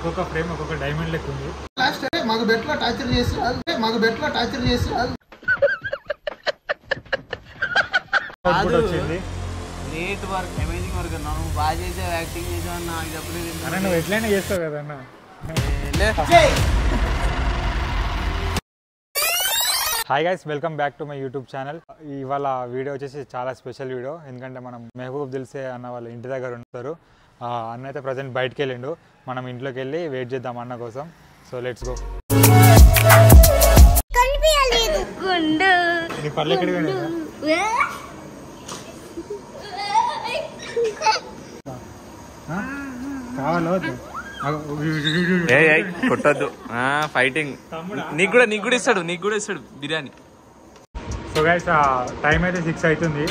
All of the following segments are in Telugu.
ఒక్కొక్క ఫ్రేమ్ ఒక్కొక్క డైమండ్ లెక్క ఉంది. లాస్ట్ అంటే మాకు బెట్లో టార్చర్ చేసి వచ్చింది. గ్రేట్ వర్క్, అమేజింగ్ వర్క్ అన్నా. నువ్వు బాగా చేసావు, యాక్టింగ్ చేసావు అన్న. నాకు చెప్పలేదు అన్న, నువ్వు ఎట్లయినా చేస్తావు కదా అన్న. Hi guys, welcome back to my YouTube channel. ఇవాళ వీడియో వచ్చేసి చాలా స్పెషల్ వీడియో. ఎందుకంటే మనం మెహబూబ్ దిల్సే అన్న వాళ్ళ ఇంటి దగ్గర ఉంటారు. అన్న అయితే ప్రజెంట్ బయటకు వెళ్ళిండు. మనం ఇంట్లోకి వెళ్ళి వెయిట్ చేద్దాం అన్న కోసం. So let's go. నీ పర్లు ఎక్కడికి వెళ్ళిందా? కావాలో కొట్టద్దు, ఫైటింగ్. నీకు కూడా ఇస్తాడు బిర్యానీ. సో గైస్, టైం అయితే 6 అవుతుంది.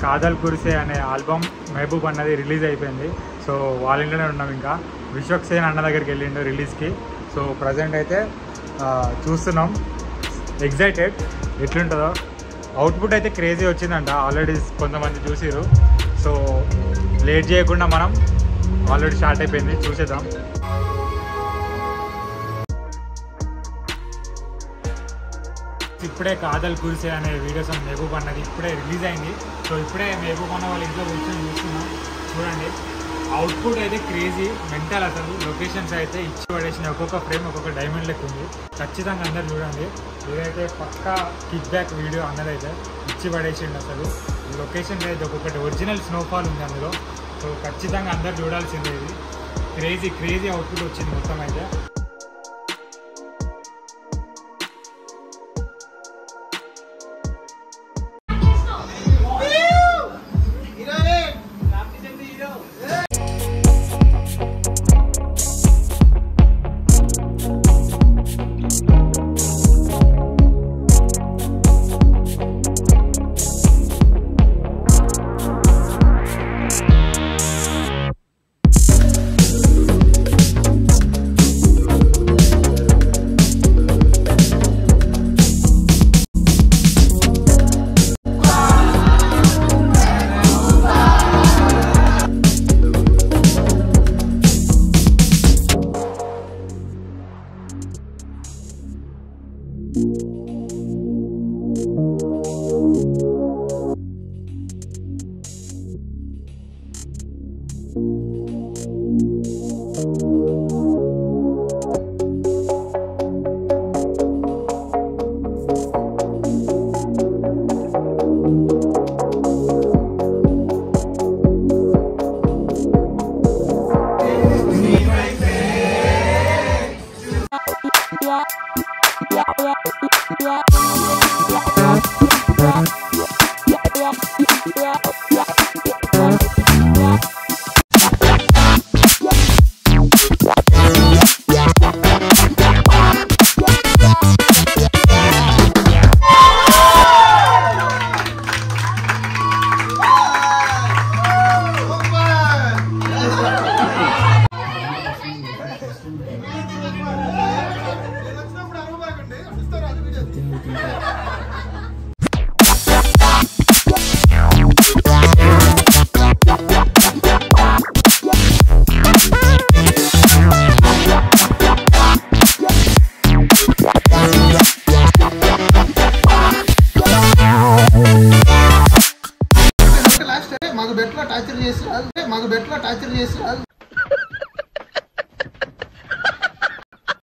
కాదల్ కురిసే అనే ఆల్బమ్ మెహబూబ్ అన్నది రిలీజ్ అయిపోయింది. సో వాళ్ళ ఇంట్లోనే ఉన్నాం. ఇంకా విశ్వక్సేన్ అన్న దగ్గరికి వెళ్ళిండు రిలీజ్కి. సో ప్రజెంట్ అయితే చూస్తున్నాం. ఎగ్జైటెడ్ ఎట్లుంటుందో. అవుట్పుట్ అయితే క్రేజీ వచ్చిందంట. ఆల్రెడీ కొంతమంది చూసిరు. సో లేట్ చేయకుండా మనం ఆల్రెడీ స్టార్ట్ అయిపోయింది, చూసేద్దాం. ఇప్పుడే కాదల్ కురిసే అనే వీడియో సాంగ్ మెహబూబ్ అన్నది ఇప్పుడే రిలీజ్ అయింది. సో ఇప్పుడే మెహబూబ్ అన్న వాళ్ళ ఇంట్లో కూర్చొని చూస్తున్నాం. చూడండి, అవుట్పుట్ అయితే క్రేజీ, మెంటల్. అసలు లొకేషన్స్ అయితే ఇచ్చి పడేసిన ఒక్కొక్క ఫ్రేమ్ ఒక్కొక్క డైమండ్ లెక్క ఉంది. ఖచ్చితంగా అందరు చూడండి. ఇదైతే పక్కా కిక్ బ్యాక్ వీడియో అన్నదైతే ఇచ్చి పడేసిండు. అసలు లొకేషన్స్ అయితే ఒక్కొక్కటి ఒరిజినల్ స్నోఫాల్ ఉంది అందులో. సో ఖచ్చితంగా అందరు చూడాల్సిందే. ఇది క్రేజీ అవుట్పుట్ వచ్చింది మొత్తం అయితే.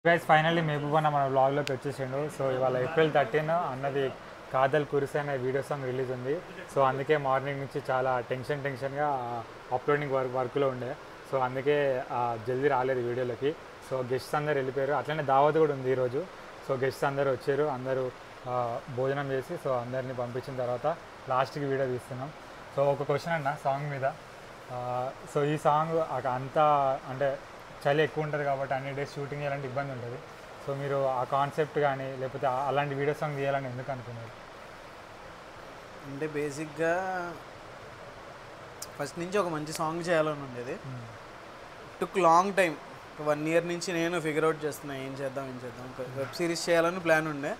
గైస్, ఫైనల్లీ మెహబూబ్ అన్న మన వ్లాగ్లోకి వచ్చేసిండు. సో ఇవాళ April 13 అన్నది కాదల్ కురిసే అనే వీడియో సాంగ్ రిలీజ్ ఉంది. సో అందుకే మార్నింగ్ నుంచి చాలా టెన్షన్గా అప్లోడింగ్ వర్క్లో ఉండే. సో అందుకే జల్దీ రాలేదు వీడియోలోకి. సో గెస్ట్స్ అందరు వెళ్ళిపోయారు. అట్లనే దావత్ కూడా ఉంది ఈరోజు. సో గెస్ట్స్ అందరూ వచ్చారు. అందరూ భోజనం చేసి సో అందరినీ పంపించిన తర్వాత లాస్ట్కి వీడియో తీస్తున్నాం. సో ఒక క్వశ్చన్ అన్న సాంగ్ మీద. సో ఈ సాంగ్ అంతా అంటే చలి ఎక్కువ ఉంటుంది కాబట్టి అన్ని డేస్ షూటింగ్ చేయాలంటే ఇబ్బంది ఉంటుంది. సో మీరు ఆ కాన్సెప్ట్ కానీ లేకపోతే అలాంటి వీడియో సాంగ్ తీయాలని ఎందుకు అనుకున్నారు? అంటే బేసిక్గా ఫస్ట్ నుంచి ఒక మంచి సాంగ్ చేయాలని ఉండేది. టుక్ లాంగ్ టైం, 1 year నుంచి నేను ఫిగర్ అవుట్ చేస్తున్నా ఏం చేద్దాం. ఒక వెబ్ సిరీస్ చేయాలని ప్లాన్ ఉండే.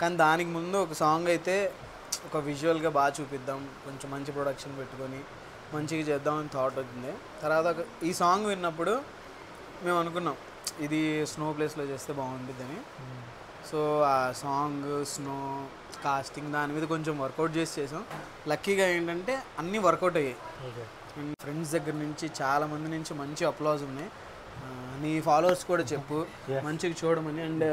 కానీ దానికి ముందు ఒక సాంగ్ అయితే ఒక విజువల్గా బాగా చూపిద్దాం, కొంచెం మంచి ప్రొడక్షన్ పెట్టుకొని మంచిగా చేద్దామని థాట్ వచ్చింది. తర్వాత ఈ సాంగ్ విన్నప్పుడు మేము అనుకున్నాం ఇది స్నో ప్లేస్లో చేస్తే బాగుంటుందని. సో ఆ సాంగ్, స్నో, కాస్టింగ్ దాని మీద కొంచెం వర్కౌట్ చేసాం. లక్కీగా ఏంటంటే అన్నీ వర్కౌట్ అయ్యాయి. ఫ్రెండ్స్ దగ్గర నుంచి చాలామంది నుంచి మంచి అప్లాజ్ ఉన్నాయి. నీ ఫాలోవర్స్ కూడా చెప్పు మంచిగా చూడమని. అండ్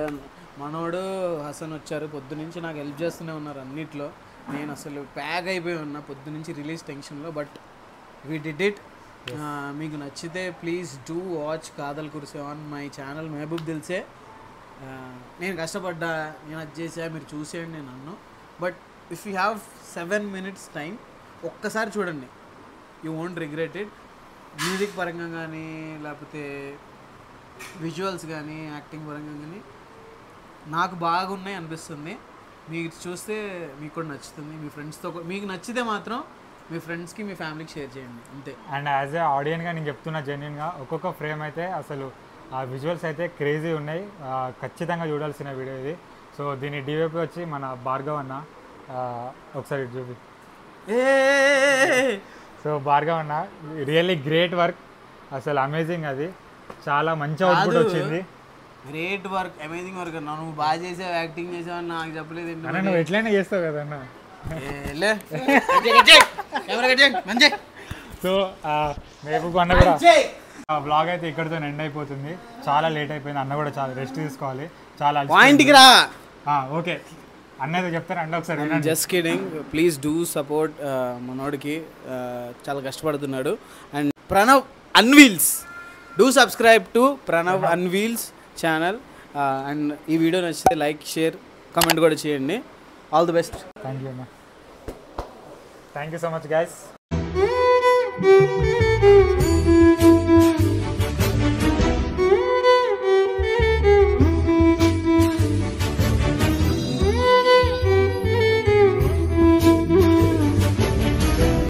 మనోడు హసన్ వచ్చారు, పొద్దు నుంచి నాకు హెల్ప్ చేస్తూనే ఉన్నారు అన్నిట్లో. నేను అసలు ప్యాక్ అయిపోయి ఉన్నా పొద్దు నుంచి రిలీజ్ టెన్షన్లో. But we did it. మీకు నచ్చితే please do watch Kaadhal Kurise on my channel Mehboob Dil Se. నేను కష్టపడ్డా, నేను అది చేసా, మీరు చూసేయండి నేను అన్ను. But if you have 7 minutes time ఒక్కసారి చూడండి, you won't regret it. Music పరంగా కానీ లేకపోతే విజువల్స్ కానీ యాక్టింగ్ పరంగా కానీ నాకు బాగున్నాయి అనిపిస్తుంది. మీకు చూస్తే మీకు కూడా నచ్చుతుంది. మీ ఫ్రెండ్స్తో మీకు నచ్చితే మాత్రం మీ ఫ్రెండ్స్కి మీ ఫ్యామిలీకి షేర్ చేయండి అంతే. అండ్ యాజ్ ఏ ఆడియన్గా నేను చెప్తున్నా జెన్యున్గా, ఒక్కొక్క ఫ్రేమ్ అయితే అసలు ఆ విజువల్స్ అయితే క్రేజీ ఉన్నాయి. ఖచ్చితంగా చూడాల్సిన వీడియో ఇది. సో దీని డివైపీ వచ్చి మన భార్గవ్ అన్న, ఒకసారి చూపి. సో భార్గవ్ అన్న రియల్లీ గ్రేట్ వర్క్, అసలు అమేజింగ్. అది చాలా మంచి అవుట్పుట్ వచ్చింది. గ్రేట్ వర్క్, అమేజింగ్ వర్క్ అన్న. నువ్వు బాగా చేసావు, యాక్టింగ్ చేసావు అని నాకు చెప్పలేదు. నువ్వు ఎట్లయినా చేస్తావు కదన్న. సో మహబూబ్ అన్న కూడా వ్లాగ్ అయితే ఇక్కడితో ఎండ్ అయిపోతుంది. చాలా లేట్ అయిపోయింది, అన్న కూడా చాలా రెస్ట్ తీసుకోవాలి. చాలా పాయింట్కి రా. ఓకే అన్నది చెప్తారు అంటే ఒకసారి. Just kidding, please do support మనోడికి, చాలా కష్టపడుతున్నాడు. And Pranav unveils, do subscribe to Pranav unveils channel. And ఈ వీడియో నచ్చితే లైక్, షేర్, కమెంట్ కూడా చేయండి. All the best. Thank you అన్న. Thank you so much guys.